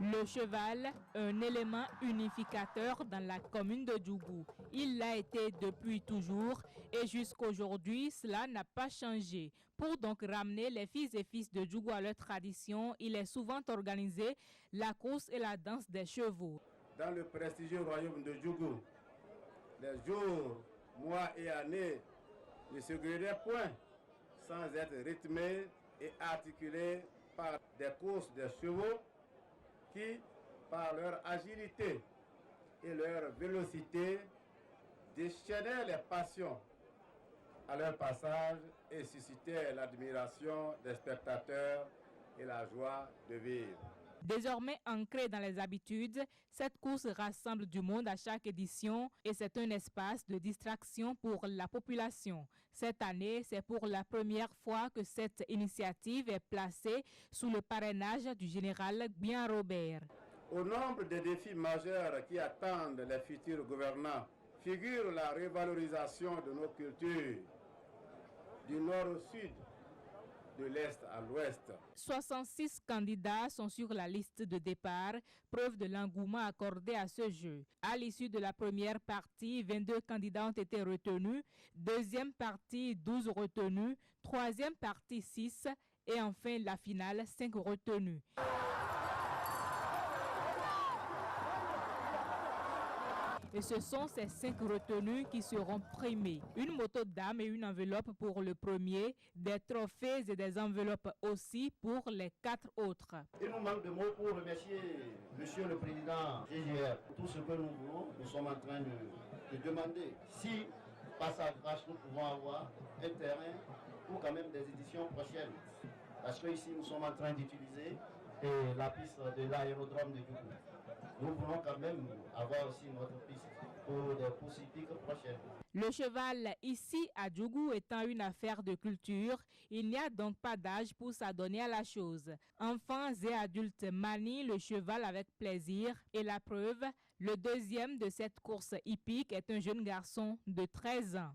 Le cheval, un élément unificateur dans la commune de Djougou. Il l'a été depuis toujours et jusqu'aujourd'hui, cela n'a pas changé. Pour donc ramener les filles et fils de Djougou à leur tradition, il est souvent organisé la course et la danse des chevaux. Dans le prestigieux royaume de Djougou, les jours, mois et années ne se guériraient point sans être rythmés et articulés par des courses de chevaux qui, par leur agilité et leur vélocité, déchaînaient les passions à leur passage et suscitaient l'admiration des spectateurs et la joie de vivre. Désormais ancrée dans les habitudes, cette course rassemble du monde à chaque édition et c'est un espace de distraction pour la population. Cette année, c'est pour la première fois que cette initiative est placée sous le parrainage du général Bien Robert. Au nombre des défis majeurs qui attendent les futurs gouvernants figure la revalorisation de nos cultures, du nord au sud, de l'Est à l'Ouest. 66 candidats sont sur la liste de départ, preuve de l'engouement accordé à ce jeu. À l'issue de la première partie, 22 candidats ont été retenus, deuxième partie, 12 retenus, troisième partie, 6 et enfin la finale, 5 retenus. Et ce sont ces 5 retenus qui seront primés. Une moto d'âme et une enveloppe pour le premier, des trophées et des enveloppes aussi pour les 4 autres. Il nous manque de mots pour remercier Monsieur le Président GGR. Tout ce que nous voulons, nous sommes en train de demander. Si, par sa grâce, nous pouvons avoir un terrain pour quand même des éditions prochaines. Parce que ici, nous sommes en train d'utiliser la piste de l'aérodrome de Djougou. Nous voulons quand même avoir aussi notre piste pour des courses hippiques prochaines. Le cheval ici à Djougou étant une affaire de culture, il n'y a donc pas d'âge pour s'adonner à la chose. Enfants et adultes manient le cheval avec plaisir et la preuve, le deuxième de cette course hippique est un jeune garçon de 13 ans.